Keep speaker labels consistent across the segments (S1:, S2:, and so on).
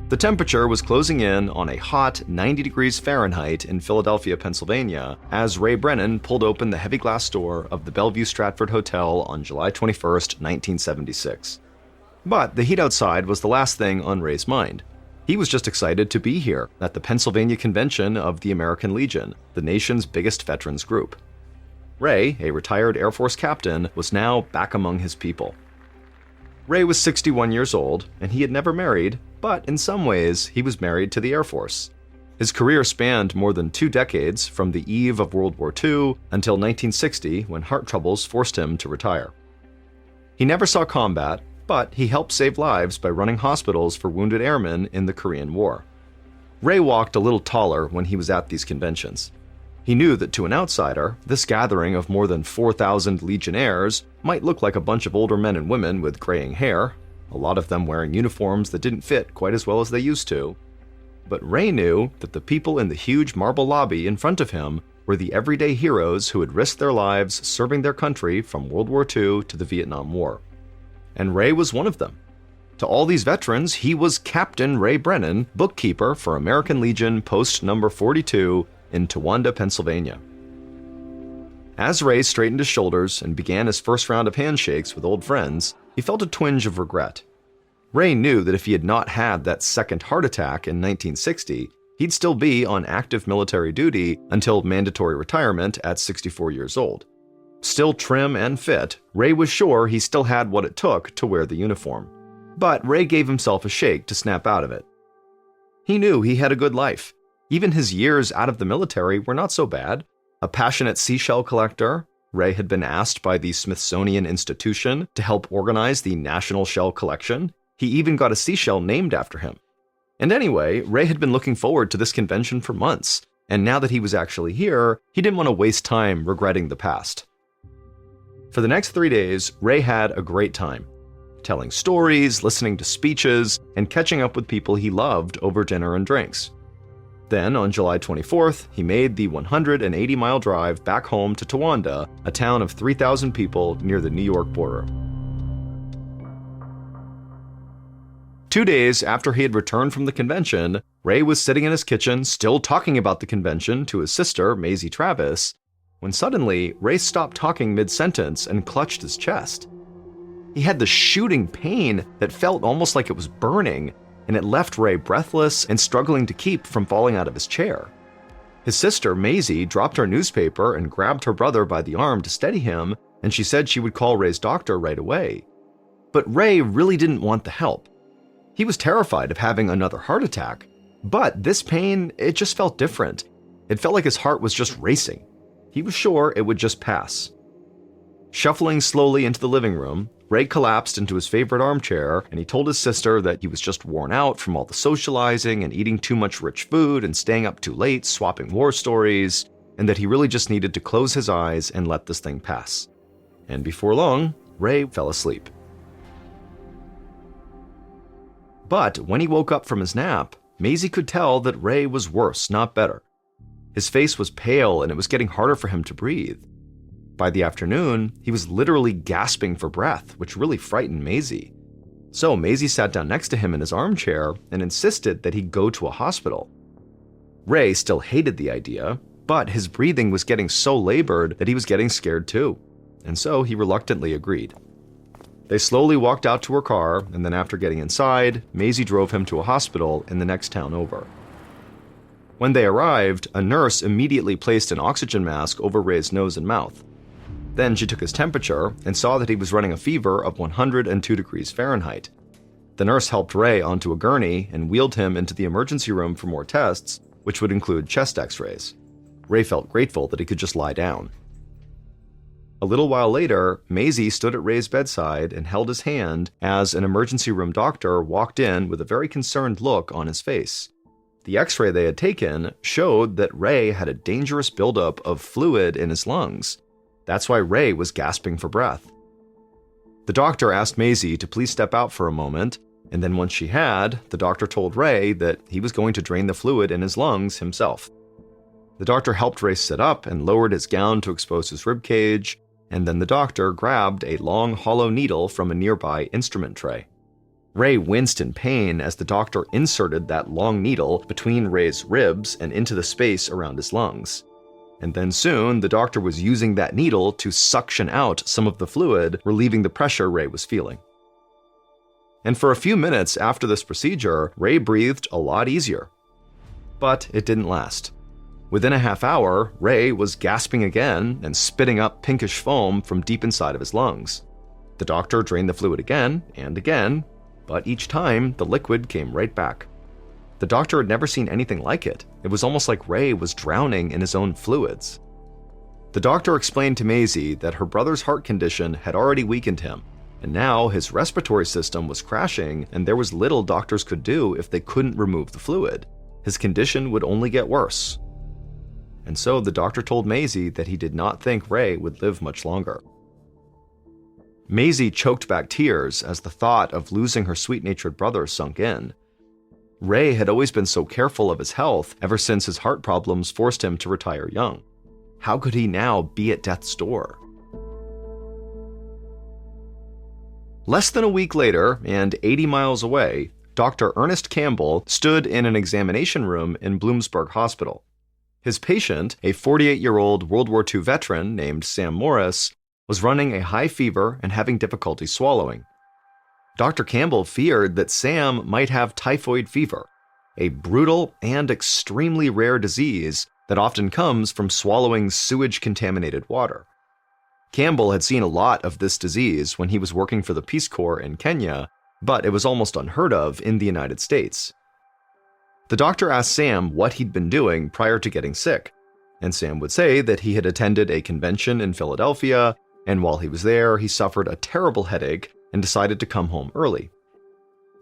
S1: The temperature was closing in on a hot 90 degrees Fahrenheit in Philadelphia, Pennsylvania, as Ray Brennan pulled open the heavy glass door of the Bellevue Stratford Hotel on July 21, 1976. But the heat outside was the last thing on Ray's mind. He was just excited to be here at the Pennsylvania Convention of the American Legion, the nation's biggest veterans group. Ray, a retired Air Force captain, was now back among his people. Ray was 61 years old, and he had never married, but in some ways, he was married to the Air Force. His career spanned more than 2 decades, from the eve of World War II until 1960, when heart troubles forced him to retire. He never saw combat, but he helped save lives by running hospitals for wounded airmen in the Korean War. Ray walked a little taller when he was at these conventions. He knew that to an outsider, this gathering of more than 4,000 Legionnaires might look like a bunch of older men and women with graying hair, a lot of them wearing uniforms that didn't fit quite as well as they used to. But Ray knew that the people in the huge marble lobby in front of him were the everyday heroes who had risked their lives serving their country from World War II to the Vietnam War. And Ray was one of them. To all these veterans, he was Captain Ray Brennan, bookkeeper for American Legion Post Number 42 in Towanda, Pennsylvania. As Ray straightened his shoulders and began his first round of handshakes with old friends, he felt a twinge of regret. Ray knew that if he had not had that second heart attack in 1960, he'd still be on active military duty until mandatory retirement at 64 years old. Still trim and fit, Ray was sure he still had what it took to wear the uniform. But Ray gave himself a shake to snap out of it. He knew he had a good life. Even his years out of the military were not so bad. A passionate seashell collector, Ray had been asked by the Smithsonian Institution to help organize the National Shell Collection. He even got a seashell named after him. And anyway, Ray had been looking forward to this convention for months, and now that he was actually here, he didn't want to waste time regretting the past. For the next 3 days, Ray had a great time, telling stories, listening to speeches, and catching up with people he loved over dinner and drinks. Then, on July 24th, he made the 180-mile drive back home to Towanda, a town of 3,000 people near the New York border. 2 days after he had returned from the convention, Ray was sitting in his kitchen, still talking about the convention to his sister, Maisie Travis, when suddenly, Ray stopped talking mid-sentence and clutched his chest. He had this shooting pain that felt almost like it was burning, and it left Ray breathless and struggling to keep from falling out of his chair. His sister, Maisie, dropped her newspaper and grabbed her brother by the arm to steady him, and she said she would call Ray's doctor right away. But Ray really didn't want the help. He was terrified of having another heart attack, but this pain, it just felt different. It felt like his heart was just racing. He was sure it would just pass. Shuffling slowly into the living room, Ray collapsed into his favorite armchair, and he told his sister that he was just worn out from all the socializing and eating too much rich food and staying up too late swapping war stories, and that he really just needed to close his eyes and let this thing pass. And before long, Ray fell asleep. But when he woke up from his nap, Maisie could tell that Ray was worse, not better. His face was pale, and it was getting harder for him to breathe. By the afternoon, he was literally gasping for breath, which really frightened Maisie. So Maisie sat down next to him in his armchair and insisted that he go to a hospital. Ray still hated the idea, but his breathing was getting so labored that he was getting scared too, and so he reluctantly agreed. They slowly walked out to her car, and then after getting inside, Maisie drove him to a hospital in the next town over. When they arrived, a nurse immediately placed an oxygen mask over Ray's nose and mouth. Then she took his temperature and saw that he was running a fever of 102 degrees Fahrenheit. The nurse helped Ray onto a gurney and wheeled him into the emergency room for more tests, which would include chest x-rays. Ray felt grateful that he could just lie down. A little while later, Maisie stood at Ray's bedside and held his hand as an emergency room doctor walked in with a very concerned look on his face. The x-ray they had taken showed that Ray had a dangerous buildup of fluid in his lungs. That's why Ray was gasping for breath. The doctor asked Maisie to please step out for a moment, and then once she had, the doctor told Ray that he was going to drain the fluid in his lungs himself. The doctor helped Ray sit up and lowered his gown to expose his ribcage, and then the doctor grabbed a long hollow needle from a nearby instrument tray. Ray winced in pain as the doctor inserted that long needle between Ray's ribs and into the space around his lungs. And then soon, the doctor was using that needle to suction out some of the fluid, relieving the pressure Ray was feeling. And for a few minutes after this procedure, Ray breathed a lot easier. But it didn't last. Within a half hour, Ray was gasping again and spitting up pinkish foam from deep inside of his lungs. The doctor drained the fluid again and again, but each time the liquid came right back. The doctor had never seen anything like it. It was almost like Ray was drowning in his own fluids. The doctor explained to Maisie that her brother's heart condition had already weakened him, and now his respiratory system was crashing, and there was little doctors could do if they couldn't remove the fluid. His condition would only get worse. And so the doctor told Maisie that he did not think Ray would live much longer. Maisie choked back tears as the thought of losing her sweet-natured brother sunk in. Ray had always been so careful of his health ever since his heart problems forced him to retire young. How could he now be at death's door? Less than a week later, and 80 miles away, Dr. Ernest Campbell stood in an examination room in Bloomsburg Hospital. His patient, a 48-year-old World War II veteran named Sam Morris, was running a high fever and having difficulty swallowing. Dr. Campbell feared that Sam might have typhoid fever, a brutal and extremely rare disease that often comes from swallowing sewage-contaminated water. Campbell had seen a lot of this disease when he was working for the Peace Corps in Kenya, but it was almost unheard of in the United States. The doctor asked Sam what he'd been doing prior to getting sick, and Sam would say that he had attended a convention in Philadelphia, and while he was there, he suffered a terrible headache and decided to come home early.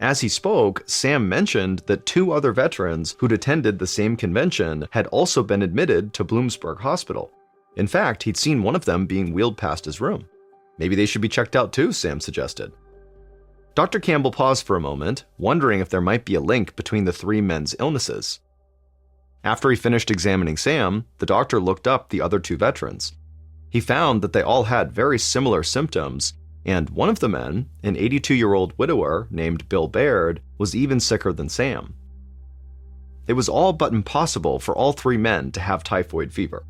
S1: As he spoke, Sam mentioned that 2 other veterans who'd attended the same convention had also been admitted to Bloomsburg Hospital. In fact, he'd seen one of them being wheeled past his room. Maybe they should be checked out too, Sam suggested. Dr. Campbell paused for a moment, wondering if there might be a link between the 3 men's illnesses. After he finished examining Sam, the doctor looked up the other 2 veterans. He found that they all had very similar symptoms, and one of the men, an 82-year-old widower named Bill Baird, was even sicker than Sam. It was all but impossible for all 3 men to have typhoid fever.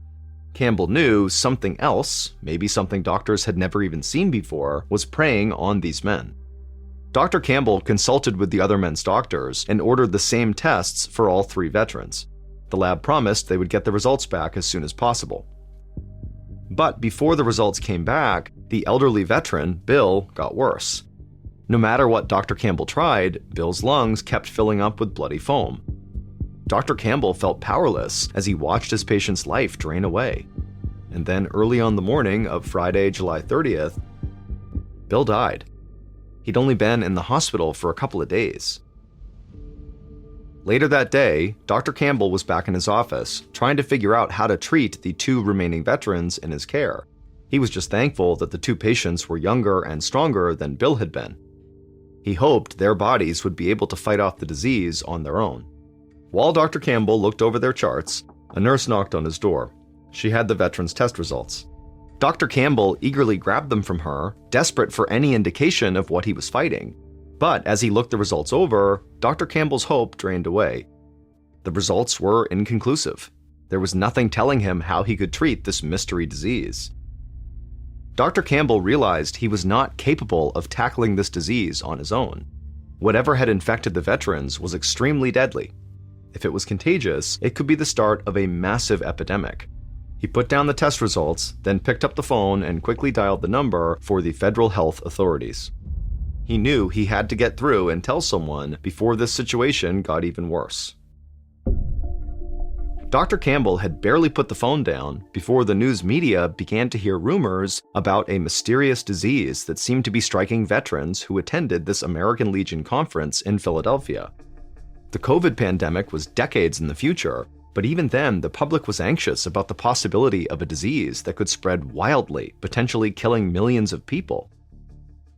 S1: Campbell knew something else, maybe something doctors had never even seen before, was preying on these men. Dr. Campbell consulted with the other men's doctors and ordered the same tests for all 3 veterans. The lab promised they would get the results back as soon as possible. But before the results came back, the elderly veteran, Bill, got worse. No matter what Dr. Campbell tried, Bill's lungs kept filling up with bloody foam. Dr. Campbell felt powerless as he watched his patient's life drain away. And then early on the morning of Friday, July 30th, Bill died. He'd only been in the hospital for a couple of days. Later that day, Dr. Campbell was back in his office, trying to figure out how to treat the 2 remaining veterans in his care. He was just thankful that the 2 patients were younger and stronger than Bill had been. He hoped their bodies would be able to fight off the disease on their own. While Dr. Campbell looked over their charts, a nurse knocked on his door. She had the veterans' test results. Dr. Campbell eagerly grabbed them from her, desperate for any indication of what he was fighting. But as he looked the results over, Dr. Campbell's hope drained away. The results were inconclusive. There was nothing telling him how he could treat this mystery disease. Dr. Campbell realized he was not capable of tackling this disease on his own. Whatever had infected the veterans was extremely deadly. If it was contagious, it could be the start of a massive epidemic. He put down the test results, then picked up the phone and quickly dialed the number for the federal health authorities. He knew he had to get through and tell someone before this situation got even worse. Dr. Campbell had barely put the phone down before the news media began to hear rumors about a mysterious disease that seemed to be striking veterans who attended this American Legion conference in Philadelphia. The COVID pandemic was decades in the future, but even then, the public was anxious about the possibility of a disease that could spread wildly, potentially killing millions of people.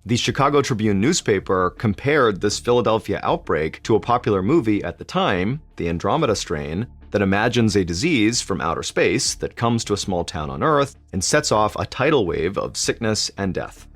S1: The Chicago Tribune newspaper compared this Philadelphia outbreak to a popular movie at the time, The Andromeda Strain, that imagines a disease from outer space that comes to a small town on Earth and sets off a tidal wave of sickness and death.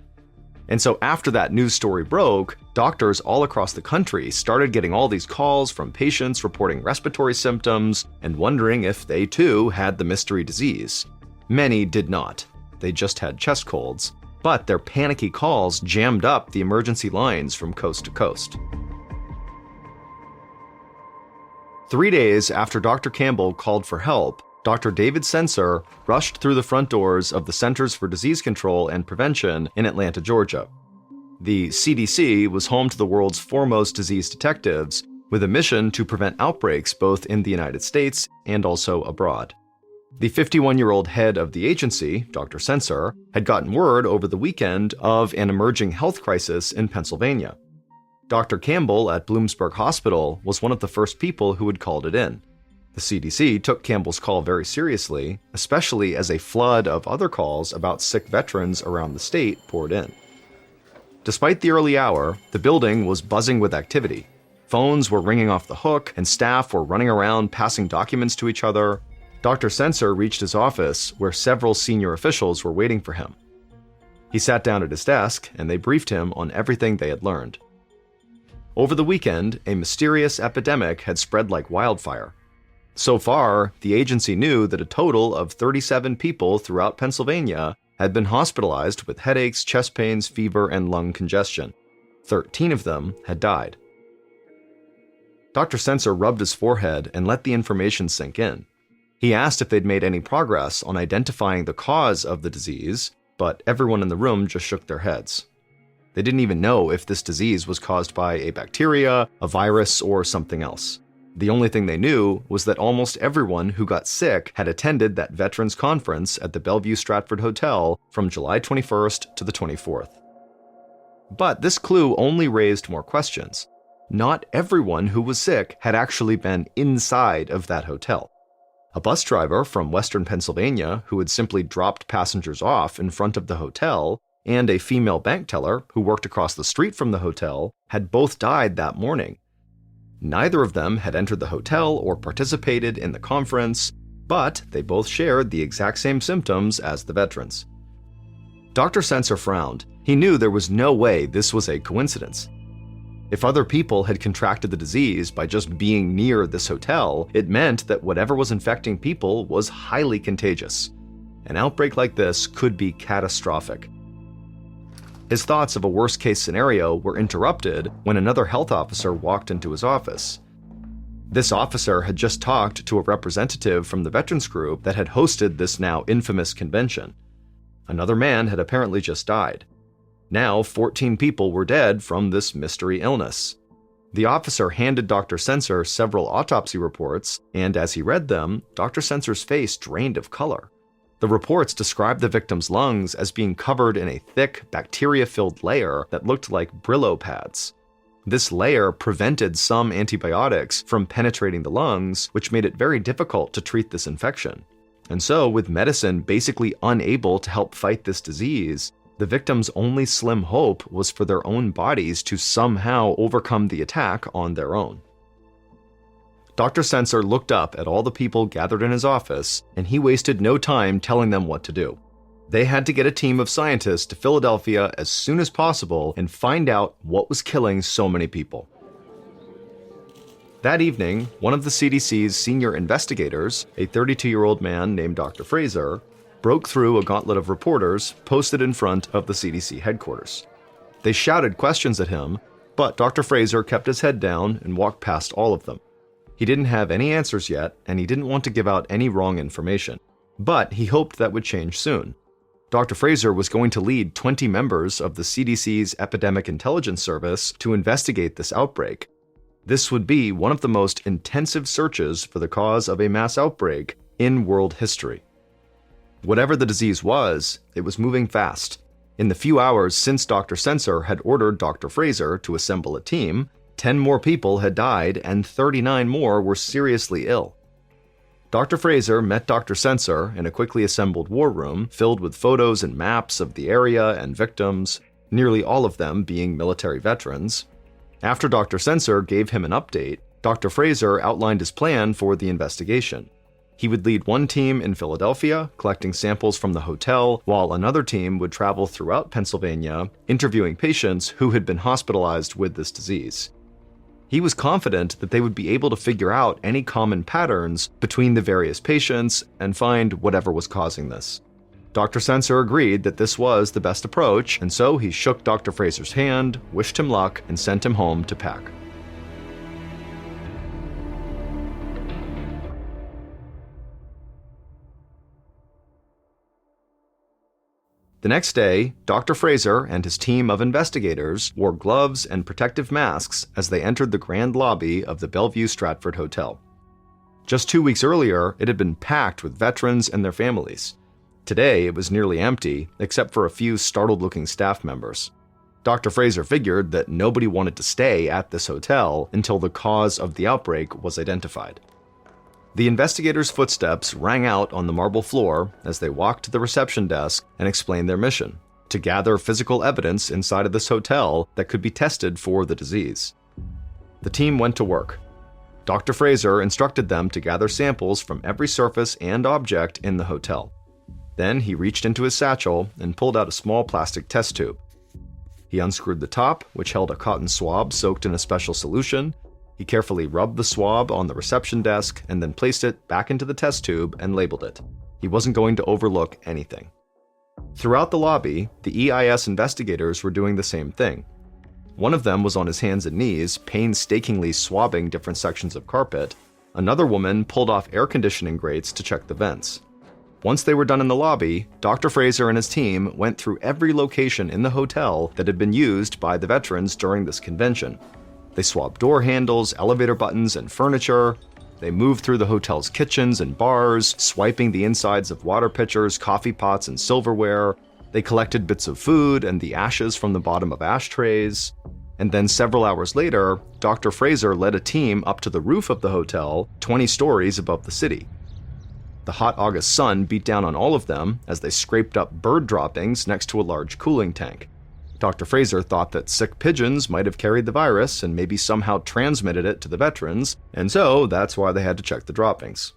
S1: And so after that news story broke, Doctors all across the country started getting all these calls from patients reporting respiratory symptoms and wondering if they too had the mystery disease. Many did not. They just had chest colds, but their panicky calls jammed up the emergency lines from coast to coast. 3 days after Dr. Campbell called for help, Dr. David Sensor rushed through the front doors of the Centers for Disease Control and Prevention in Atlanta, Georgia. The CDC was home to the world's foremost disease detectives, with a mission to prevent outbreaks both in the United States and also abroad. The 51-year-old head of the agency, Dr. Sensor, had gotten word over the weekend of an emerging health crisis in Pennsylvania. Dr. Campbell at Bloomsburg Hospital was one of the first people who had called it in. The CDC took Campbell's call very seriously, especially as a flood of other calls about sick veterans around the state poured in. Despite the early hour, the building was buzzing with activity. Phones were ringing off the hook, and staff were running around passing documents to each other. Dr. Sensor reached his office, where several senior officials were waiting for him. He sat down at his desk, and they briefed him on everything they had learned. Over the weekend, a mysterious epidemic had spread like wildfire. So far, the agency knew that a total of 37 people throughout Pennsylvania had been hospitalized with headaches, chest pains, fever, and lung congestion. 13 of them had died. Dr. Sensor rubbed his forehead and let the information sink in. He asked if they'd made any progress on identifying the cause of the disease, but everyone in the room just shook their heads. They didn't even know if this disease was caused by a bacteria, a virus, or something else. The only thing they knew was that almost everyone who got sick had attended that Veterans Conference at the Bellevue Stratford Hotel from July 21st to the 24th. But this clue only raised more questions. Not everyone who was sick had actually been inside of that hotel. A bus driver from Western Pennsylvania who had simply dropped passengers off in front of the hotel, and a female bank teller who worked across the street from the hotel had both died that morning. Neither of them had entered the hotel or participated in the conference, but they both shared the exact same symptoms as the veterans. Dr. Sensor frowned. He knew there was no way this was a coincidence. If other people had contracted the disease by just being near this hotel, it meant that whatever was infecting people was highly contagious. An outbreak like this could be catastrophic. His thoughts of a worst-case scenario were interrupted when another health officer walked into his office. This officer had just talked to a representative from the veterans group that had hosted this now infamous convention. Another man had apparently just died. Now 14 people were dead from this mystery illness. The officer handed Dr. Sensor several autopsy reports, and as he read them, Dr. Sensor's face drained of color. The reports described the victim's lungs as being covered in a thick, bacteria-filled layer that looked like Brillo pads. This layer prevented some antibiotics from penetrating the lungs, which made it very difficult to treat this infection. And so, with medicine basically unable to help fight this disease, the victim's only slim hope was for their own bodies to somehow overcome the attack on their own. Dr. Sensor looked up at all the people gathered in his office, and he wasted no time telling them what to do. They had to get a team of scientists to Philadelphia as soon as possible and find out what was killing so many people. That evening, one of the CDC's senior investigators, a 32-year-old man named Dr. Fraser, broke through a gauntlet of reporters posted in front of the CDC headquarters. They shouted questions at him, but Dr. Fraser kept his head down and walked past all of them. He didn't have any answers yet, and he didn't want to give out any wrong information. But he hoped that would change soon. Dr. Fraser was going to lead 20 members of the CDC's Epidemic Intelligence Service to investigate this outbreak. This would be one of the most intensive searches for the cause of a mass outbreak in world history. Whatever the disease was, it was moving fast. In the few hours since Dr. Sensor had ordered Dr. Fraser to assemble a team, 10 more people had died and 39 more were seriously ill. Dr. Fraser met Dr. Sensor in a quickly assembled war room filled with photos and maps of the area and victims, nearly all of them being military veterans. After Dr. Sensor gave him an update, Dr. Fraser outlined his plan for the investigation. He would lead one team in Philadelphia, collecting samples from the hotel, while another team would travel throughout Pennsylvania, interviewing patients who had been hospitalized with this disease. He was confident that they would be able to figure out any common patterns between the various patients and find whatever was causing this. Dr. Sensor agreed that this was the best approach, and so he shook Dr. Fraser's hand, wished him luck, and sent him home to pack. The next day, Dr. Fraser and his team of investigators wore gloves and protective masks as they entered the grand lobby of the Bellevue Stratford Hotel. Just 2 weeks earlier, it had been packed with veterans and their families. Today, it was nearly empty, except for a few startled-looking staff members. Dr. Fraser figured that nobody wanted to stay at this hotel until the cause of the outbreak was identified. The investigators' footsteps rang out on the marble floor as they walked to the reception desk and explained their mission: to gather physical evidence inside of this hotel that could be tested for the disease. The team went to work. Dr. Fraser instructed them to gather samples from every surface and object in the hotel. Then he reached into his satchel and pulled out a small plastic test tube. He unscrewed the top, which held a cotton swab soaked in a special solution. He carefully rubbed the swab on the reception desk and then placed it back into the test tube and labeled it. He wasn't going to overlook anything. Throughout the lobby, the EIS investigators were doing the same thing. One of them was on his hands and knees, painstakingly swabbing different sections of carpet. Another woman pulled off air conditioning grates to check the vents. Once they were done in the lobby, Dr. Fraser and his team went through every location in the hotel that had been used by the veterans during this convention. They swabbed door handles, elevator buttons, and furniture. They moved through the hotel's kitchens and bars, swiping the insides of water pitchers, coffee pots, and silverware. They collected bits of food and the ashes from the bottom of ashtrays. And then several hours later, Dr. Fraser led a team up to the roof of the hotel, 20 stories above the city. The hot August sun beat down on all of them as they scraped up bird droppings next to a large cooling tank. Dr. Fraser thought that sick pigeons might have carried the virus and maybe somehow transmitted it to the veterans, and so that's why they had to check the droppings.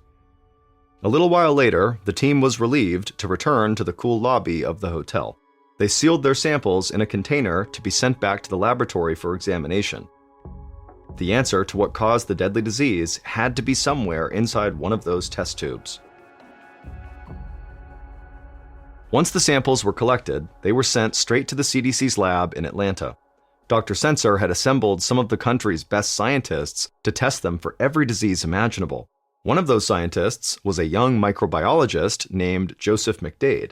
S1: A little while later, the team was relieved to return to the cool lobby of the hotel. They sealed their samples in a container to be sent back to the laboratory for examination. The answer to what caused the deadly disease had to be somewhere inside one of those test tubes. Once the samples were collected, they were sent straight to the CDC's lab in Atlanta. Dr. Sensor had assembled some of the country's best scientists to test them for every disease imaginable. One of those scientists was a young microbiologist named Joseph McDade.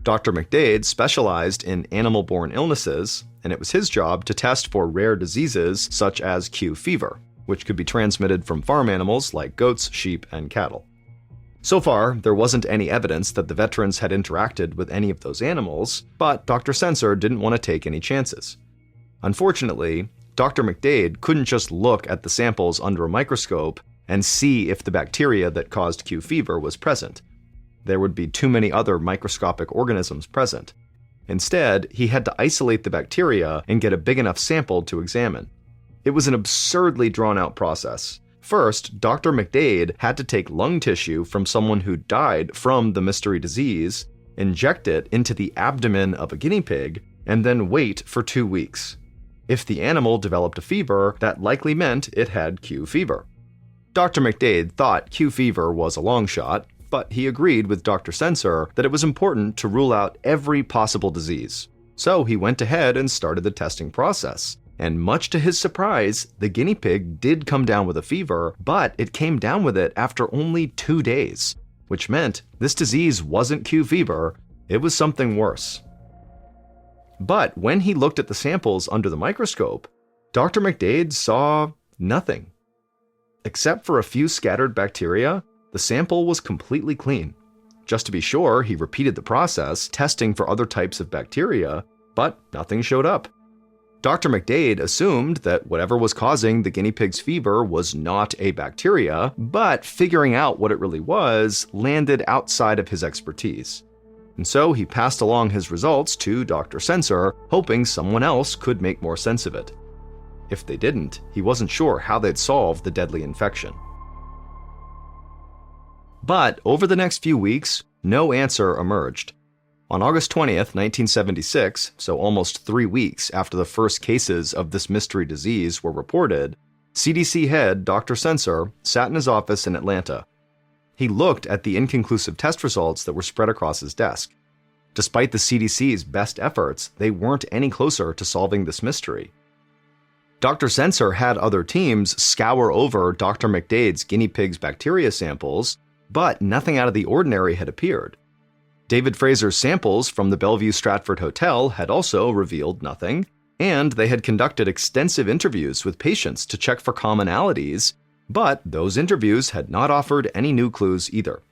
S1: Dr. McDade specialized in animal-borne illnesses, and it was his job to test for rare diseases such as Q fever, which could be transmitted from farm animals like goats, sheep, and cattle. So far, there wasn't any evidence that the veterans had interacted with any of those animals, but Dr. Sensor didn't want to take any chances. Unfortunately, Dr. McDade couldn't just look at the samples under a microscope and see if the bacteria that caused Q fever was present. There would be too many other microscopic organisms present. Instead, he had to isolate the bacteria and get a big enough sample to examine. It was an absurdly drawn-out process. First, Dr. McDade had to take lung tissue from someone who died from the mystery disease, inject it into the abdomen of a guinea pig, and then wait for 2 weeks. If the animal developed a fever, that likely meant it had Q fever. Dr. McDade thought Q fever was a long shot, but he agreed with Dr. Sensor that it was important to rule out every possible disease. So he went ahead and started the testing process. And much to his surprise, the guinea pig did come down with a fever, but it came down with it after only 2 days, which meant this disease wasn't Q fever, it was something worse. But when he looked at the samples under the microscope, Dr. McDade saw nothing. Except for a few scattered bacteria, the sample was completely clean. Just to be sure, he repeated the process, testing for other types of bacteria, but nothing showed up. Dr. McDade assumed that whatever was causing the guinea pig's fever was not a bacteria, but figuring out what it really was landed outside of his expertise. And so he passed along his results to Dr. Sensor, hoping someone else could make more sense of it. If they didn't, he wasn't sure how they'd solve the deadly infection. But over the next few weeks, no answer emerged. On August 20th, 1976, so almost 3 weeks after the first cases of this mystery disease were reported, CDC head Dr. Sensor sat in his office in Atlanta. He looked at the inconclusive test results that were spread across his desk. Despite the CDC's best efforts, they weren't any closer to solving this mystery. Dr. Sensor had other teams scour over Dr. McDade's guinea pig's bacteria samples, but nothing out of the ordinary had appeared. David Fraser's samples from the Bellevue Stratford Hotel had also revealed nothing, and they had conducted extensive interviews with patients to check for commonalities, but those interviews had not offered any new clues either.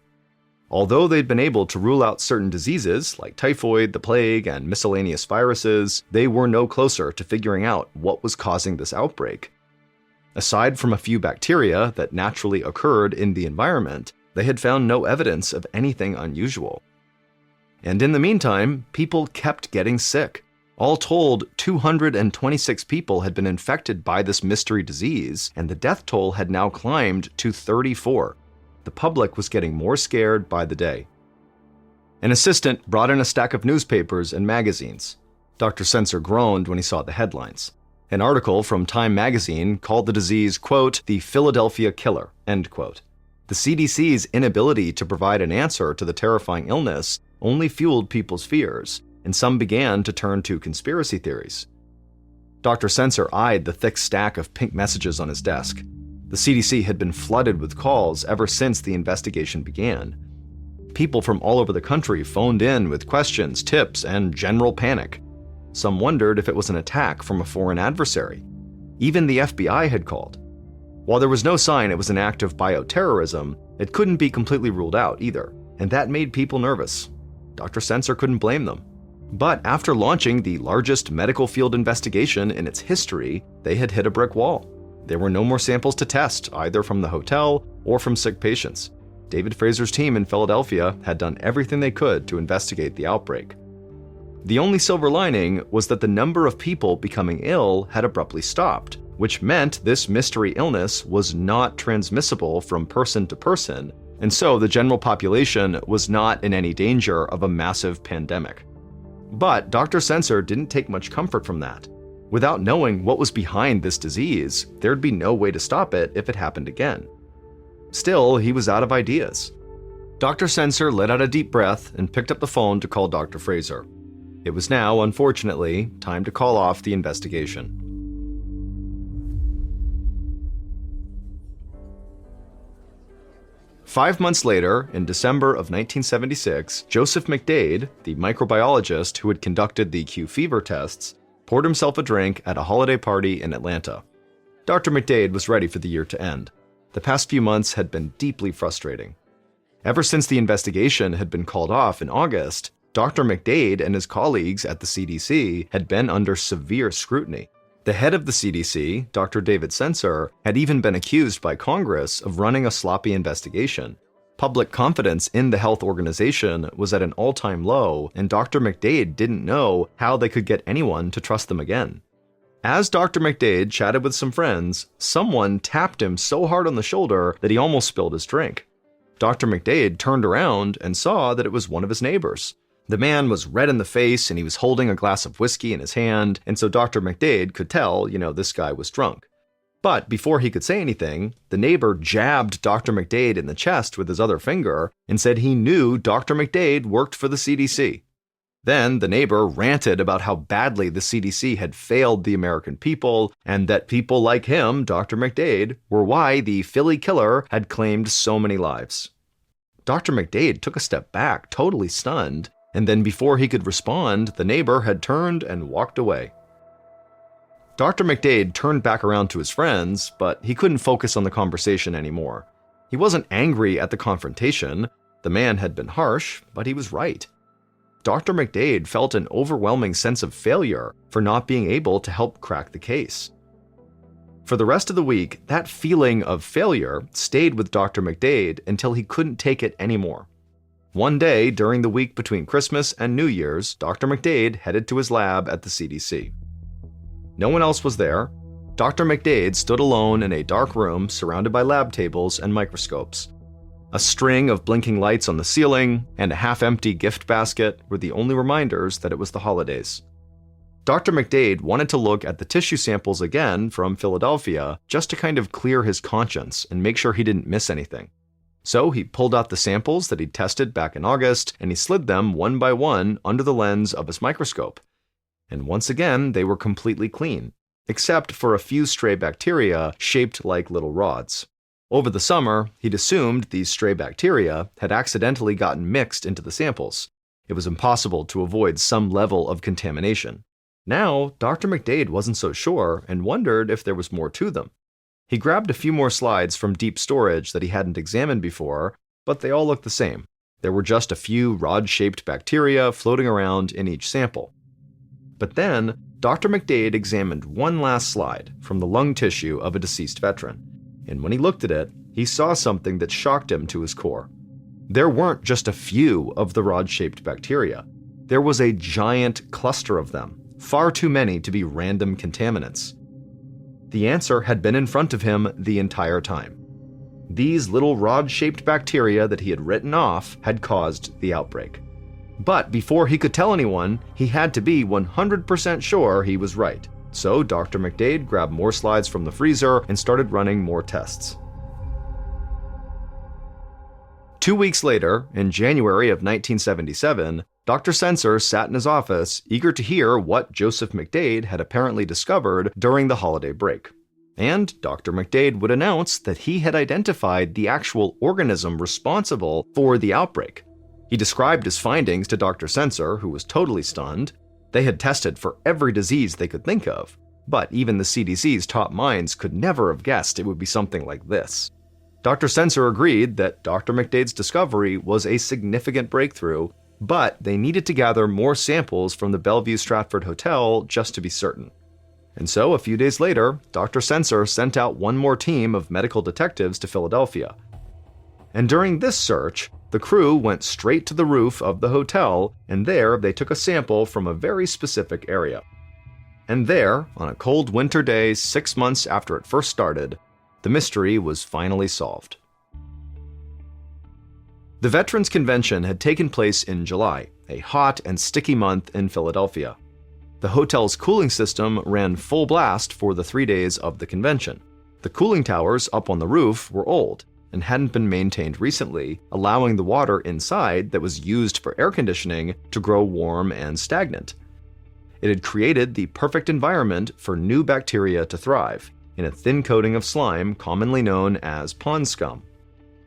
S1: Although they'd been able to rule out certain diseases like typhoid, the plague, and miscellaneous viruses, they were no closer to figuring out what was causing this outbreak. Aside from a few bacteria that naturally occurred in the environment, they had found no evidence of anything unusual. And in the meantime, people kept getting sick. All told, 226 people had been infected by this mystery disease, and the death toll had now climbed to 34. The public was getting more scared by the day. An assistant brought in a stack of newspapers and magazines. Dr. Sensor groaned when he saw the headlines. An article from Time magazine called the disease, quote, the Philadelphia killer, end quote. The CDC's inability to provide an answer to the terrifying illness only fueled people's fears, and some began to turn to conspiracy theories. Dr. Sensor eyed the thick stack of pink messages on his desk. The CDC had been flooded with calls ever since the investigation began. People from all over the country phoned in with questions, tips, and general panic. Some wondered if it was an attack from a foreign adversary. Even the FBI had called. While there was no sign it was an act of bioterrorism, it couldn't be completely ruled out either, and that made people nervous. Dr. Sensor couldn't blame them. But after launching the largest medical field investigation in its history, they had hit a brick wall. There were no more samples to test, either from the hotel or from sick patients. David Fraser's team in Philadelphia had done everything they could to investigate the outbreak. The only silver lining was that the number of people becoming ill had abruptly stopped, which meant this mystery illness was not transmissible from person to person, and so the general population was not in any danger of a massive pandemic. But Dr. Sensor didn't take much comfort from that. Without knowing what was behind this disease, there'd be no way to stop it if it happened again. Still, he was out of ideas. Dr. Sensor let out a deep breath and picked up the phone to call Dr. Fraser. It was now, unfortunately, time to call off the investigation. Five months later, in December of 1976, Joseph McDade, the microbiologist who had conducted the Q fever tests, poured himself a drink at a holiday party in Atlanta. Dr. McDade was ready for the year to end. The past few months had been deeply frustrating. Ever since the investigation had been called off in August, Dr. McDade and his colleagues at the CDC had been under severe scrutiny. The head of the CDC, Dr. David Sensor, had even been accused by Congress of running a sloppy investigation. Public confidence in the health organization was at an all-time low, and Dr. McDade didn't know how they could get anyone to trust them again. As Dr. McDade chatted with some friends, someone tapped him so hard on the shoulder that he almost spilled his drink. Dr. McDade turned around and saw that it was one of his neighbors. The man was red in the face and he was holding a glass of whiskey in his hand, and so Dr. McDade could tell, this guy was drunk. But before he could say anything, the neighbor jabbed Dr. McDade in the chest with his other finger and said he knew Dr. McDade worked for the CDC. Then the neighbor ranted about how badly the CDC had failed the American people, and that people like him, Dr. McDade, were why the Philly killer had claimed so many lives. Dr. McDade took a step back, totally stunned, and then before he could respond, the neighbor had turned and walked away. Dr. McDade turned back around to his friends, but he couldn't focus on the conversation anymore. He wasn't angry at the confrontation. The man had been harsh, but he was right. Dr. McDade felt an overwhelming sense of failure for not being able to help crack the case. For the rest of the week, that feeling of failure stayed with Dr. McDade until he couldn't take it anymore. One day, during the week between Christmas and New Year's, Dr. McDade headed to his lab at the CDC. No one else was there. Dr. McDade stood alone in a dark room surrounded by lab tables and microscopes. A string of blinking lights on the ceiling and a half-empty gift basket were the only reminders that it was the holidays. Dr. McDade wanted to look at the tissue samples again from Philadelphia just to kind of clear his conscience and make sure he didn't miss anything. So he pulled out the samples that he'd tested back in August and he slid them one by one under the lens of his microscope. And once again, they were completely clean, except for a few stray bacteria shaped like little rods. Over the summer, he'd assumed these stray bacteria had accidentally gotten mixed into the samples. It was impossible to avoid some level of contamination. Now, Dr. McDade wasn't so sure and wondered if there was more to them. He grabbed a few more slides from deep storage that he hadn't examined before, but they all looked the same. There were just a few rod-shaped bacteria floating around in each sample. But then, Dr. McDade examined one last slide from the lung tissue of a deceased veteran, and when he looked at it, he saw something that shocked him to his core. There weren't just a few of the rod-shaped bacteria. There was a giant cluster of them, far too many to be random contaminants. The answer had been in front of him the entire time. These little rod-shaped bacteria that he had written off had caused the outbreak. But before he could tell anyone, he had to be 100% sure he was right. So Dr. McDade grabbed more slides from the freezer and started running more tests. 2 weeks later, in January of 1977, Dr. Sensor sat in his office, eager to hear what Joseph McDade had apparently discovered during the holiday break. And Dr. McDade would announce that he had identified the actual organism responsible for the outbreak. He described his findings to Dr. Sensor, who was totally stunned. They had tested for every disease they could think of, but even the CDC's top minds could never have guessed it would be something like this. Dr. Sensor agreed that Dr. McDade's discovery was a significant breakthrough, but they needed to gather more samples from the Bellevue Stratford Hotel just to be certain. And so, a few days later, Dr. Sensor sent out one more team of medical detectives to Philadelphia. And during this search, the crew went straight to the roof of the hotel, and there they took a sample from a very specific area. And there, on a cold winter day 6 months after it first started, the mystery was finally solved. The Veterans Convention had taken place in July, a hot and sticky month in Philadelphia. The hotel's cooling system ran full blast for the 3 days of the convention. The cooling towers up on the roof were old and hadn't been maintained recently, allowing the water inside that was used for air conditioning to grow warm and stagnant. It had created the perfect environment for new bacteria to thrive, in a thin coating of slime commonly known as pond scum.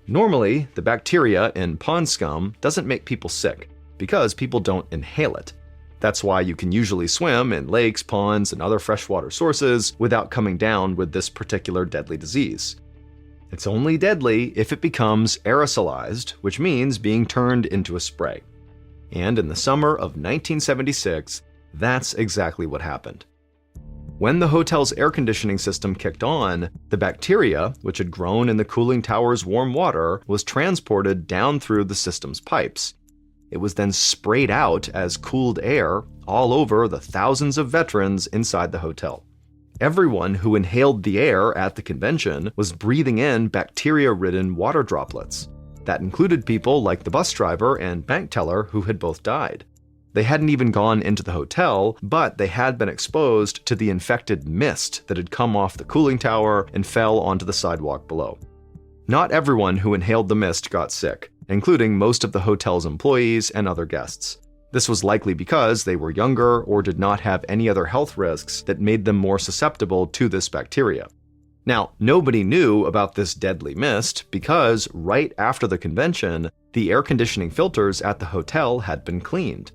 S1: Normally, the bacteria in pond scum doesn't make people sick, because people don't inhale it. That's why you can usually swim in lakes, ponds, and other freshwater sources without coming down with this particular deadly disease. It's only deadly if it becomes aerosolized, which means being turned into a spray. And in the summer of 1976, that's exactly what happened. When the hotel's air conditioning system kicked on, the bacteria, which had grown in the cooling tower's warm water, was transported down through the system's pipes. It was then sprayed out as cooled air all over the thousands of veterans inside the hotel. Everyone who inhaled the air at the convention was breathing in bacteria-ridden water droplets. That included people like the bus driver and bank teller who had both died. They hadn't even gone into the hotel, but they had been exposed to the infected mist that had come off the cooling tower and fell onto the sidewalk below. Not everyone who inhaled the mist got sick, including most of the hotel's employees and other guests. This was likely because they were younger or did not have any other health risks that made them more susceptible to this bacteria. Now, nobody knew about this deadly mist because right after the convention, the air conditioning filters at the hotel had been cleaned.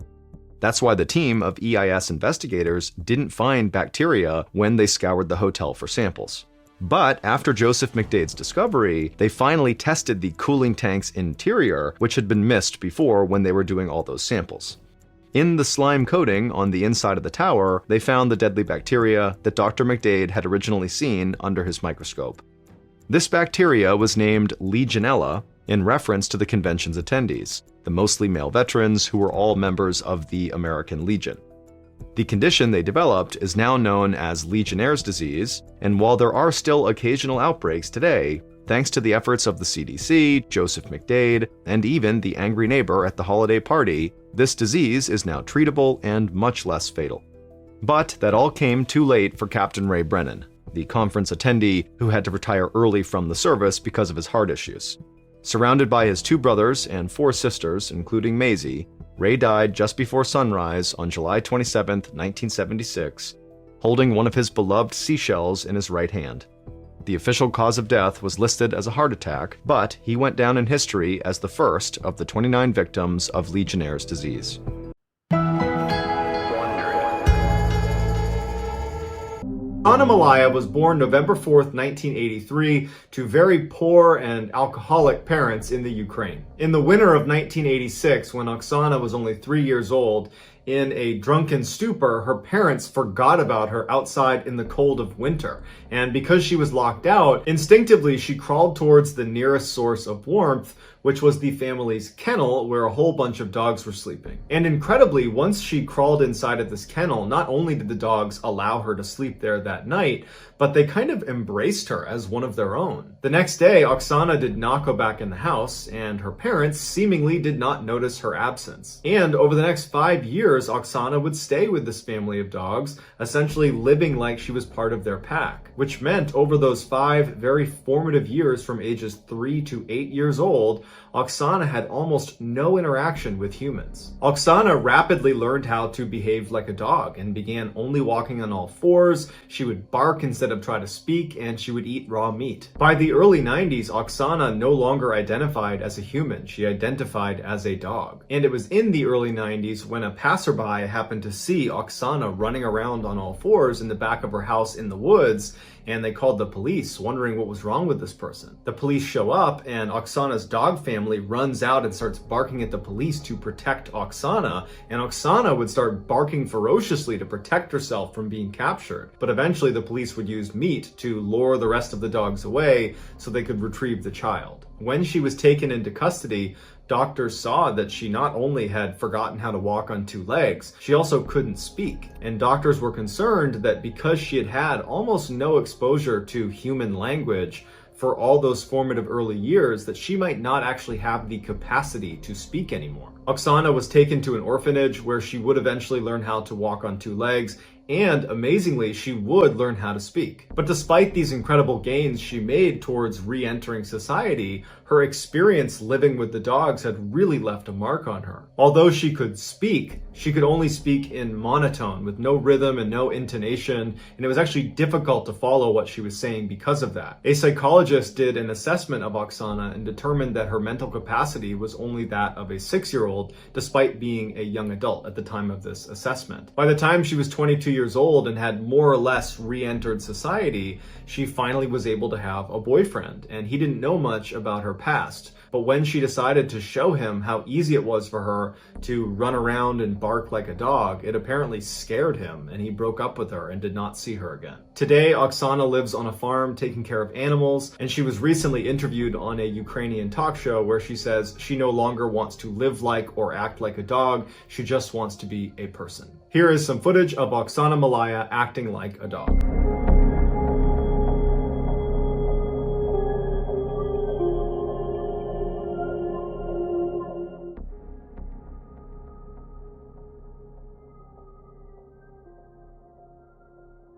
S1: That's why the team of EIS investigators didn't find bacteria when they scoured the hotel for samples. But after Joseph McDade's discovery, they finally tested the cooling tank's interior, which had been missed before when they were doing all those samples. In the slime coating on the inside of the tower, they found the deadly bacteria that Dr. McDade had originally seen under his microscope. This bacteria was named Legionella in reference to the convention's attendees, the mostly male veterans who were all members of the American Legion. The condition they developed is now known as Legionnaire's disease, and while there are still occasional outbreaks today, thanks to the efforts of the CDC, Joseph McDade, and even the angry neighbor at the holiday party, this disease is now treatable and much less fatal. But that all came too late for Captain Ray Brennan, the conference attendee who had to retire early from the service because of his heart issues. Surrounded by his 2 brothers and 4 sisters, including Maisie, Ray died just before sunrise on July 27, 1976, holding one of his beloved seashells in his right hand. The official cause of death was listed as a heart attack, but he went down in history as the first of the 29 victims of Legionnaire's disease. Oksana Malaya was born November 4th, 1983, to very poor and alcoholic parents in the Ukraine. In the winter of 1986, when Oksana was only 3 years old, in a drunken stupor, her parents forgot about her outside in the cold of winter. And because she was locked out, instinctively she crawled towards the nearest source of warmth, which was the family's kennel where a whole bunch of dogs were sleeping. And incredibly, once she crawled inside of this kennel, not only did the dogs allow her to sleep there that night, but they kind of embraced her as one of their own. The next day, Oksana did not go back in the house, and her parents seemingly did not notice her absence. And over the next 5 years, Oksana would stay with this family of dogs, essentially living like she was part of their pack, which meant over those 5 very formative years from ages 3 to 8 years old, Oksana had almost no interaction with humans. Oksana rapidly learned how to behave like a dog and began only walking on all 4s. She would bark instead of try to speak, and she would eat raw meat. By the early 90s, Oksana no longer identified as a human. She identified as a dog. And it was in the early 90s when a passerby happened to see Oksana running around on all 4s in the back of her house in the woods, and they called the police, wondering what was wrong with this person. The police show up, and Oksana's dog family runs out and starts barking at the police to protect Oksana, and Oksana would start barking ferociously to protect herself from being captured. But eventually the police would use meat to lure the rest of the dogs away so they could retrieve the child. When she was taken into custody, doctors saw that she not only had forgotten how to walk on 2 legs, she also couldn't speak. And doctors were concerned that because she had had almost no exposure to human language for all those formative early years, that she might not actually have the capacity to speak anymore. Oksana was taken to an orphanage where she would eventually learn how to walk on 2 legs, and amazingly, she would learn how to speak. But despite these incredible gains she made towards re-entering society, her experience living with the dogs had really left a mark on her. Although she could speak, she could only speak in monotone with no rhythm and no intonation, and it was actually difficult to follow what she was saying because of that. A psychologist did an assessment of Oksana and determined that her mental capacity was only that of a 6-year-old, despite being a young adult at the time of this assessment. By the time she was 22 years old and had more or less re-entered society, she finally was able to have a boyfriend, and he didn't know much about her past. But when she decided to show him how easy it was for her to run around and bark like a dog, it apparently scared him, and he broke up with her and did not see her again. Today, Oksana lives on a farm taking care of animals, and she was recently interviewed on a Ukrainian talk show where she says she no longer wants to live like or act like a dog, she just wants to be a person. Here is some footage of Oksana Malaya acting like a dog.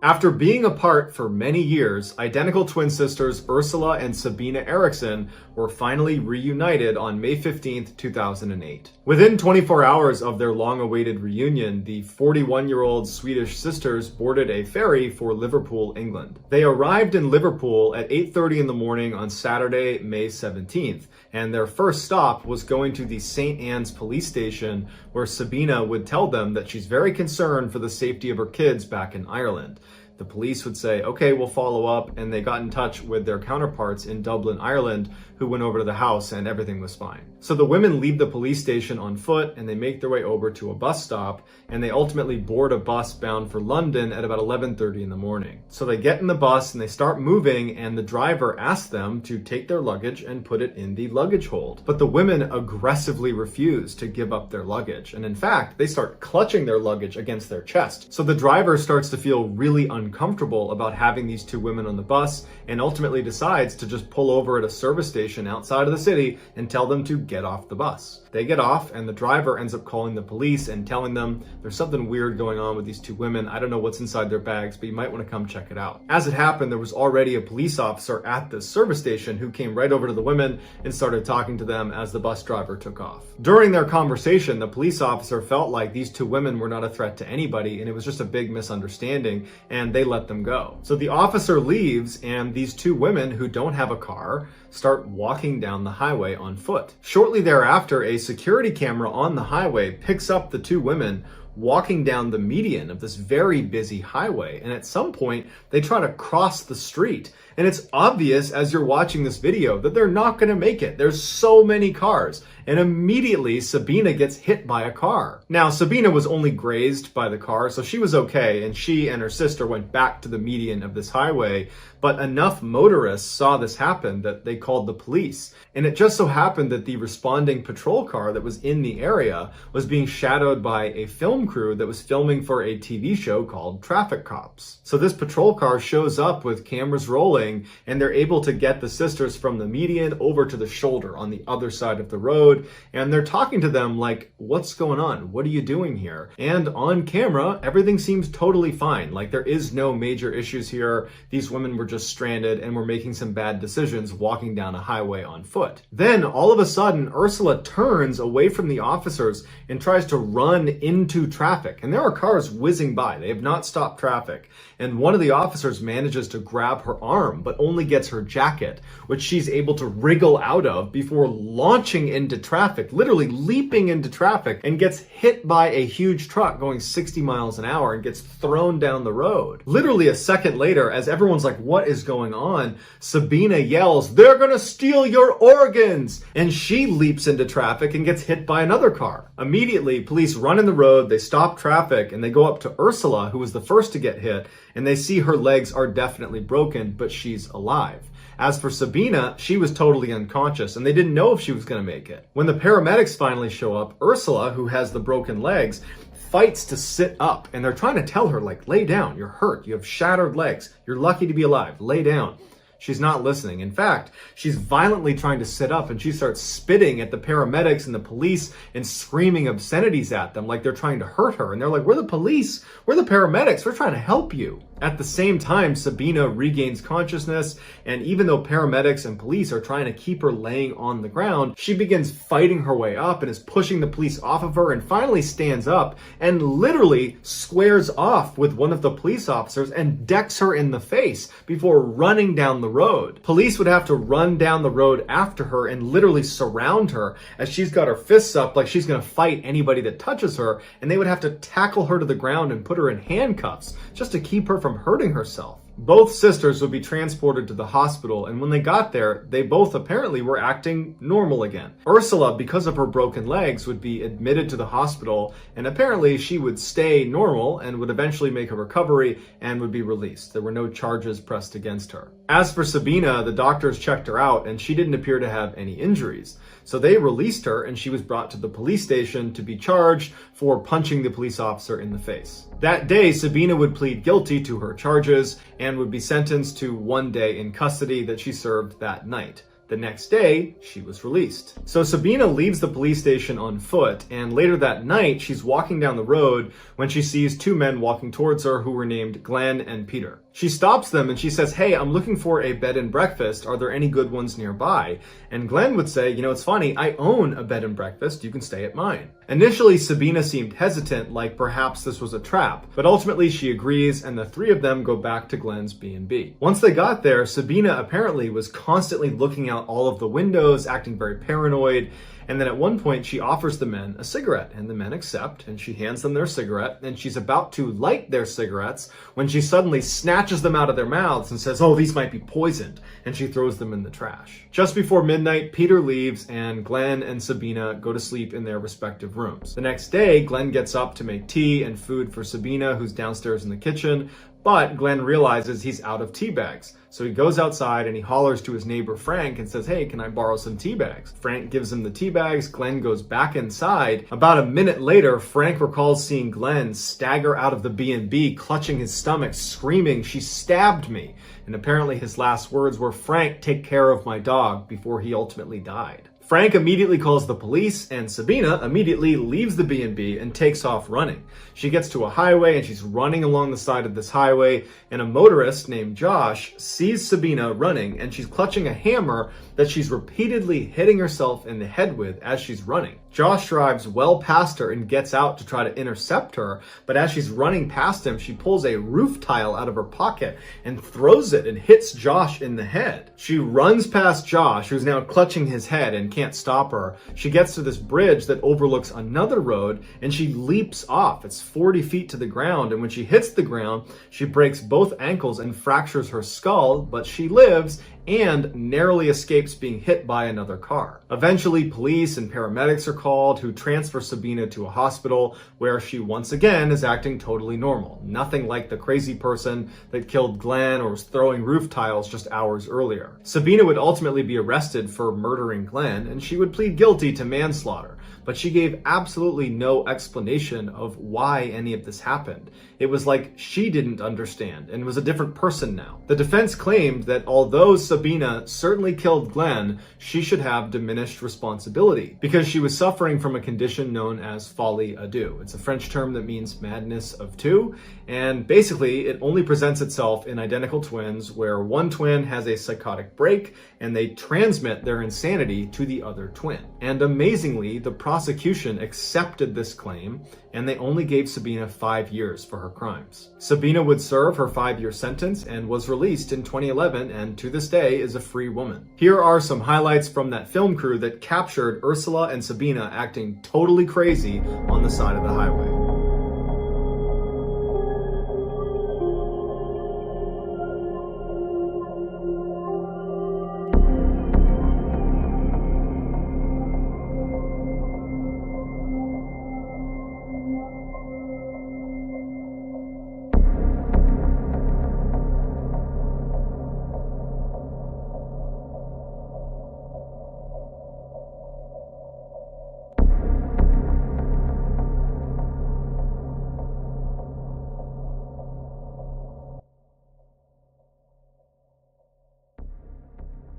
S1: After being apart for many years, identical twin sisters Ursula and Sabina Eriksson were finally reunited on May 15, 2008. Within 24 hours of their long-awaited reunion, the 41-year-old Swedish sisters boarded a ferry for Liverpool, England. They arrived in Liverpool at 8:30 in the morning on Saturday, May 17th, and their first stop was going to the St. Anne's police station, where Sabina would tell them that she's very concerned for the safety of her kids back in Ireland. The police would say, okay, we'll follow up, and they got in touch with their counterparts in Dublin, Ireland, who went over to the house and everything was fine. So the women leave the police station on foot and they make their way over to a bus stop, and they ultimately board a bus bound for London at about 11:30 in the morning. So they get in the bus and they start moving, and the driver asks them to take their luggage and put it in the luggage hold. But the women aggressively refuse to give up their luggage. And in fact, they start clutching their luggage against their chest. So the driver starts to feel really uncomfortable about having these two women on the bus, and ultimately decides to just pull over at a service station outside of the city and tell them to get off the bus. They get off, and the driver ends up calling the police and telling them there's something weird going on with these two women. I don't know what's inside their bags, but you might want to come check it out. As it happened, there was already a police officer at this service station who came right over to the women and started talking to them as the bus driver took off. During their conversation, the police officer felt like these two women were not a threat to anybody, and it was just a big misunderstanding, and they let them go. So the officer leaves, and these two women who don't have a car start walking down the highway on foot. Shortly thereafter, a security camera on the highway picks up the two women walking down the median of this very busy highway. And at some point, they try to cross the street. And it's obvious as you're watching this video that they're not going to make it. There's so many cars. And immediately, Sabina gets hit by a car. Now, Sabina was only grazed by the car, so she was okay. And she and her sister went back to the median of this highway. But enough motorists saw this happen that they called the police. And it just so happened that the responding patrol car that was in the area was being shadowed by a film crew that was filming for a TV show called Traffic Cops. So this patrol car shows up with cameras rolling, and they're able to get the sisters from the median over to the shoulder on the other side of the road. And they're talking to them like, what's going on? What are you doing here? And on camera, everything seems totally fine. Like, there is no major issues here. These women were just stranded and were making some bad decisions walking down a highway on foot. Then all of a sudden, Ursula turns away from the officers and tries to run into traffic. And there are cars whizzing by. They have not stopped traffic. And one of the officers manages to grab her arm, but only gets her jacket, which she's able to wriggle out of before launching into traffic, literally leaping into traffic, and gets hit by a huge truck going 60 miles an hour and gets thrown down the road. Literally a second later, as everyone's like, what is going on? Sabina yells, "They're gonna steal your organs!" And she leaps into traffic and gets hit by another car. Immediately, police run in the road, they stop traffic, and they go up to Ursula, who was the first to get hit, and they see her legs are definitely broken, but she's alive. As for Sabina, she was totally unconscious, and they didn't know if she was going to make it. When the paramedics finally show up, Ursula, who has the broken legs, fights to sit up, and they're trying to tell her, like, lay down, you're hurt, you have shattered legs, you're lucky to be alive, lay down. She's not listening. In fact, she's violently trying to sit up, and she starts spitting at the paramedics and the police and screaming obscenities at them like they're trying to hurt her. And they're like, we're the police, we're the paramedics, we're trying to help you. At the same time, Sabina regains consciousness, and even though paramedics and police are trying to keep her laying on the ground, she begins fighting her way up and is pushing the police off of her, and finally stands up and literally squares off with one of the police officers and decks her in the face before running down the road. Police would have to run down the road after her and literally surround her as she's got her fists up like she's going to fight anybody that touches her, and they would have to tackle her to the ground and put her in handcuffs just to keep her from hurting herself. Both sisters would be transported to the hospital, and when they got there, they both apparently were acting normal again. Ursula, because of her broken legs, would be admitted to the hospital, and apparently she would stay normal and would eventually make a recovery and would be released. There were no charges pressed against her. As for Sabina, the doctors checked her out, and she didn't appear to have any injuries. So they released her, and she was brought to the police station to be charged for punching the police officer in the face. That day, Sabina would plead guilty to her charges and would be sentenced to 1 day in custody that she served that night. The next day, she was released. So Sabina leaves the police station on foot, and later that night, she's walking down the road when she sees two men walking towards her who were named Glenn and Peter. She stops them and she says, "Hey, I'm looking for a bed and breakfast. Are there any good ones nearby?" And Glenn would say, "You know, it's funny, I own a bed and breakfast. You can stay at mine." Initially, Sabina seemed hesitant, like perhaps this was a trap, but ultimately she agrees, and the three of them go back to Glenn's B&B. Once they got there, Sabina apparently was constantly looking out all of the windows, acting very paranoid,
S2: And then at one point she offers the men a cigarette, and the men accept, and she hands them their cigarette, and she's about to light their cigarettes when she suddenly snatches them out of their mouths and says, "Oh, these might be poisoned," and she throws them in the trash. Just before midnight, Peter leaves, and Glenn and Sabina go to sleep in their respective rooms. The next day, Glenn gets up to make tea and food for Sabina, who's downstairs in the kitchen, but Glenn realizes he's out of tea bags. So he goes outside and he hollers to his neighbor Frank and says, "Hey, can I borrow some tea bags?" Frank gives him the tea bags. Glenn goes back inside. About a minute later, Frank recalls seeing Glenn stagger out of the B&B, clutching his stomach, screaming, "She stabbed me." And apparently his last words were, "Frank, take care of my dog," before he ultimately died. Frank immediately calls the police, and Sabina immediately leaves the B&B and takes off running. She gets to a highway and she's running along the side of this highway, and a motorist named Josh sees Sabina running, and she's clutching a hammer that she's repeatedly hitting herself in the head with as she's running. Josh drives well past her and gets out to try to intercept her, but as she's running past him, she pulls a roof tile out of her pocket and throws it and hits Josh in the head. She runs past Josh, who's now clutching his head and can't stop her. She gets to this bridge that overlooks another road, and she leaps off. It's 40 feet to the ground, and when she hits the ground, she breaks both ankles and fractures her skull, but she lives and narrowly escapes being hit by another car. Eventually, police and paramedics are called, who transfer Sabina to a hospital where she once again is acting totally normal. Nothing like the crazy person that killed Glenn or was throwing roof tiles just hours earlier. Sabina would ultimately be arrested for murdering Glenn, and she would plead guilty to manslaughter, but she gave absolutely no explanation of why any of this happened. It was like she didn't understand and was a different person now. The defense claimed that although Sabina certainly killed Glenn, she should have diminished responsibility because she was suffering from a condition known as folie à deux. It's a French term that means madness of two, and basically it only presents itself in identical twins where one twin has a psychotic break and they transmit their insanity to the other twin. And amazingly, the prosecution accepted this claim, and they only gave Sabina 5 years for her crimes. Sabina would serve her 5-year sentence and was released in 2011, and to this day is a free woman. Here are some highlights from that film crew that captured Ursula and Sabina acting totally crazy on the side of the highway.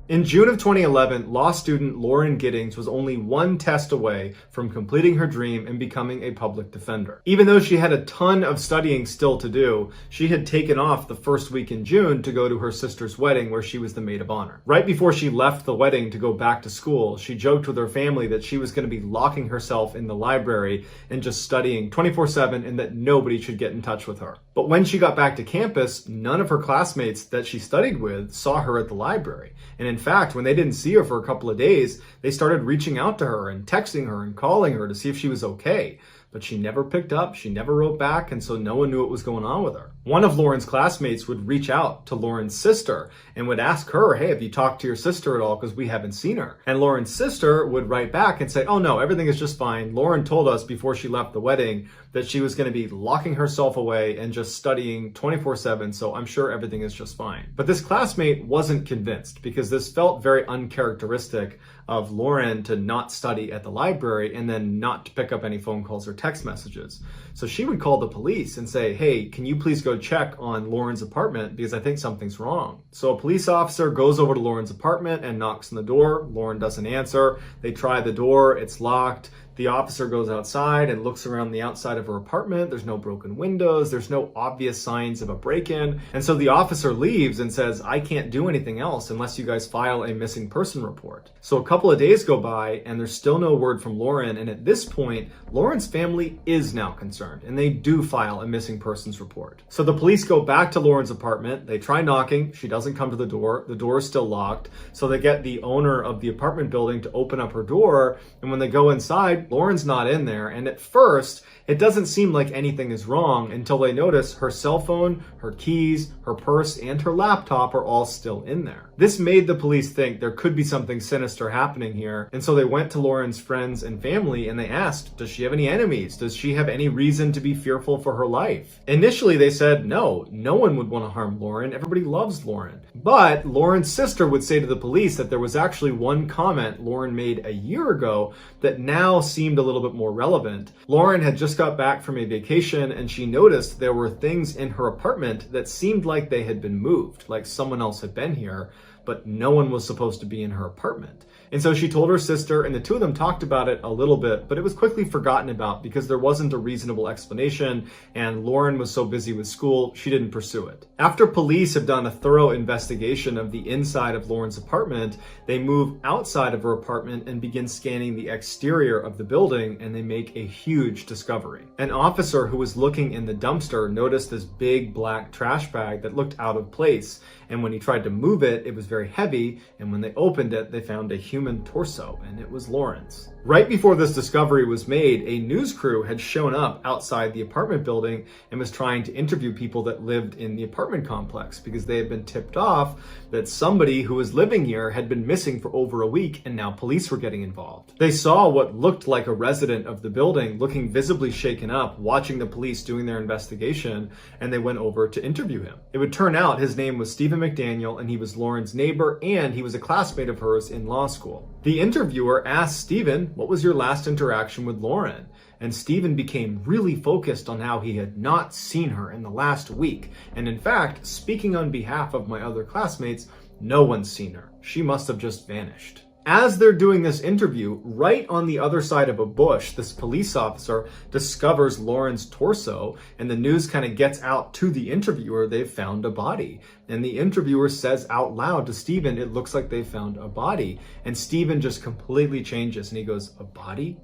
S2: In June of 2011, law student Lauren Giddings was only one test away from completing her dream and becoming a public defender. Even though she had a ton of studying still to do, she had taken off the first week in June to go to her sister's wedding where she was the maid of honor. Right before she left the wedding to go back to school, she joked with her family that she was going to be locking herself in the library and just studying 24/7 and that nobody should get in touch with her. But when she got back to campus, none of her classmates that she studied with saw her at the library. And in fact, when they didn't see her for a couple of days, they started reaching out to her and texting her and calling her to see if she was okay. But she never picked up, she never wrote back, and so no one knew what was going on with her. One of Lauren's classmates would reach out to Lauren's sister and would ask her, "Hey, have you talked to your sister at all? Because we haven't seen her." And Lauren's sister would write back and say, "Oh no, everything is just fine. Lauren told us before she left the wedding that she was going to be locking herself away and just studying 24/7, so I'm sure everything is just fine." But this classmate wasn't convinced because this felt very uncharacteristic of Lauren to not study at the library and then not to pick up any phone calls or text messages. So she would call the police and say, "Hey, can you please go check on Lauren's apartment because I think something's wrong." So a police officer goes over to Lauren's apartment and knocks on the door. Lauren doesn't answer. They try the door, it's locked. The officer goes outside and looks around the outside of her apartment. There's no broken windows. There's no obvious signs of a break-in. And so the officer leaves and says, I can't do anything else unless you guys file a missing person report. So a couple of days go by and there's still no word from Lauren. And at this point, Lauren's family is now concerned and they do file a missing persons report. So the police go back to Lauren's apartment. They try knocking. She doesn't come to the door. The door is still locked. So they get the owner of the apartment building to open up her door. And when they go inside, Lauren's not in there. And at first, it doesn't seem like anything is wrong until they notice her cell phone, her keys, her purse, and her laptop are all still in there. This made the police think there could be something sinister happening here. And so they went to Lauren's friends and family and they asked, does she have any enemies? Does she have any reason to be fearful for her life? Initially, they said, no one would want to harm Lauren. Everybody loves Lauren. But Lauren's sister would say to the police that there was actually one comment Lauren made a year ago that now seemed a little bit more relevant. Lauren had just got back from a vacation and she noticed there were things in her apartment that seemed like they had been moved, like someone else had been here, but no one was supposed to be in her apartment. And so she told her sister, and the two of them talked about it a little bit, but it was quickly forgotten about because there wasn't a reasonable explanation, and Lauren was so busy with school, she didn't pursue it. After police have done a thorough investigation of the inside of Lauren's apartment, they move outside of her apartment and begin scanning the exterior of the building, and they make a huge discovery. An officer who was looking in the dumpster noticed this big black trash bag that looked out of place, and when he tried to move it, it was very heavy, and when they opened it, they found a human torso, and it was Lauren's. Right before this discovery was made, a news crew had shown up outside the apartment building and was trying to interview people that lived in the apartment complex because they had been tipped off that somebody who was living here had been missing for over a week and now police were getting involved. They saw what looked like a resident of the building looking visibly shaken up, watching the police doing their investigation, and they went over to interview him. It would turn out his name was Stephen McDaniel and he was Lauren's neighbor and he was a classmate of hers in law school. The interviewer asked Stephen, what was your last interaction with Lauren? And Stephen became really focused on how he had not seen her in the last week. And in fact, speaking on behalf of my other classmates, no one's seen her. She must have just vanished. As they're doing this interview, right on the other side of a bush, this police officer discovers Lauren's torso, and the news kind of gets out to the interviewer, they've found a body. And the interviewer says out loud to Stephen, it looks like they found a body. And Stephen just completely changes and he goes, a body?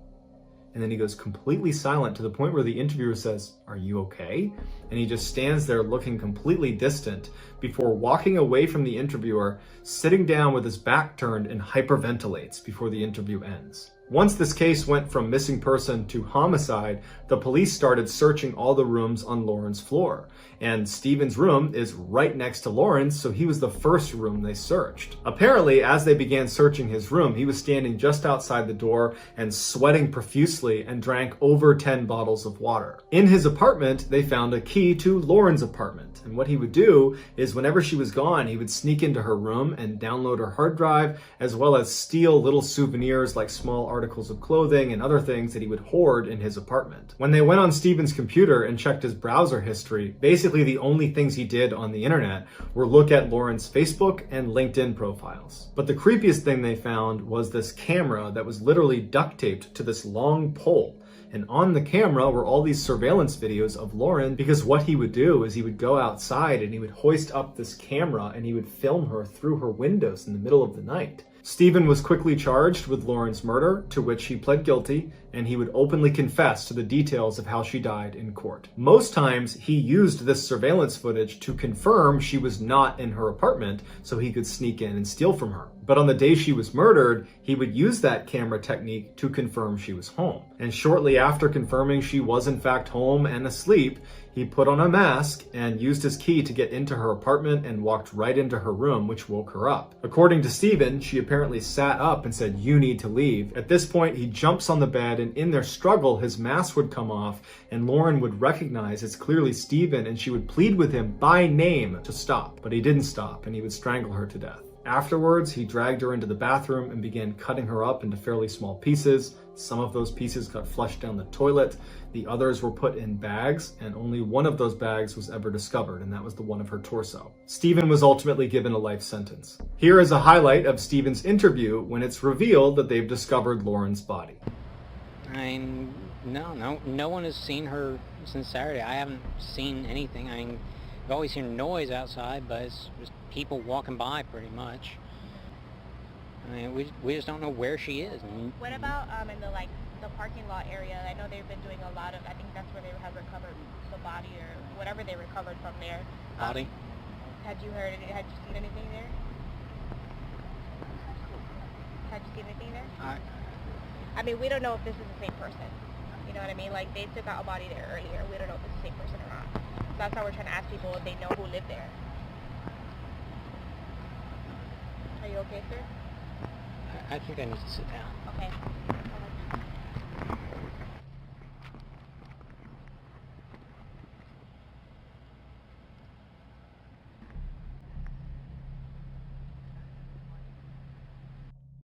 S2: And then he goes completely silent to the point where the interviewer says, are you okay? And he just stands there looking completely distant before walking away from the interviewer, sitting down with his back turned and hyperventilates before the interview ends. Once this case went from missing person to homicide, the police started searching all the rooms on Lauren's floor. And Stephen's room is right next to Lauren's, so he was the first room they searched. Apparently, as they began searching his room, he was standing just outside the door and sweating profusely and drank over 10 bottles of water. In his apartment, they found a key to Lauren's apartment. And what he would do is whenever she was gone, he would sneak into her room and download her hard drive, as well as steal little souvenirs like small articles of clothing and other things that he would hoard in his apartment. When they went on Stephen's computer and checked his browser history, basically the only things he did on the internet were look at Lauren's Facebook and LinkedIn profiles. But the creepiest thing they found was this camera that was literally duct taped to this long pole. And on the camera were all these surveillance videos of Lauren, because what he would do is he would go outside and he would hoist up this camera and he would film her through her windows in the middle of the night. Stephen was quickly charged with Lauren's murder, to which he pled guilty, and he would openly confess to the details of how she died in court. Most times, he used this surveillance footage to confirm she was not in her apartment so he could sneak in and steal from her. But on the day she was murdered, he would use that camera technique to confirm she was home. And shortly after confirming she was in fact home and asleep, he put on a mask and used his key to get into her apartment and walked right into her room, which woke her up. According to Stephen, she apparently sat up and said, "You need to leave." At this point, he jumps on the bed, and in their struggle, his mask would come off, and Lauren would recognize it's clearly Stephen, and she would plead with him by name to stop. But he didn't stop, and he would strangle her to death. Afterwards, he dragged her into the bathroom and began cutting her up into fairly small pieces. Some of those pieces got flushed down the toilet. The others were put in bags, and only one of those bags was ever discovered, and that was the one of her torso. Stephen was ultimately given a life sentence. Here is a highlight of Stephen's interview when it's revealed that they've discovered Lauren's body.
S3: I mean, no one has seen her since Saturday. I haven't seen anything. I mean, I've always heard noise outside, but it's just people walking by pretty much. I mean, we just don't know where she is.
S4: What about in the parking lot area? I know they've been doing a lot of. I think that's where they have recovered the body or whatever they recovered from there.
S3: Body?
S4: Had you heard? Had you seen anything there? Had you seen anything there? I mean, we don't know if this is the same person. You know what I mean? Like, they took out a body there earlier. We don't know if it's the same person or not. So that's why we're trying to ask people if they know who lived there. Are you okay, sir?
S3: I think I need to sit down.
S4: Okay.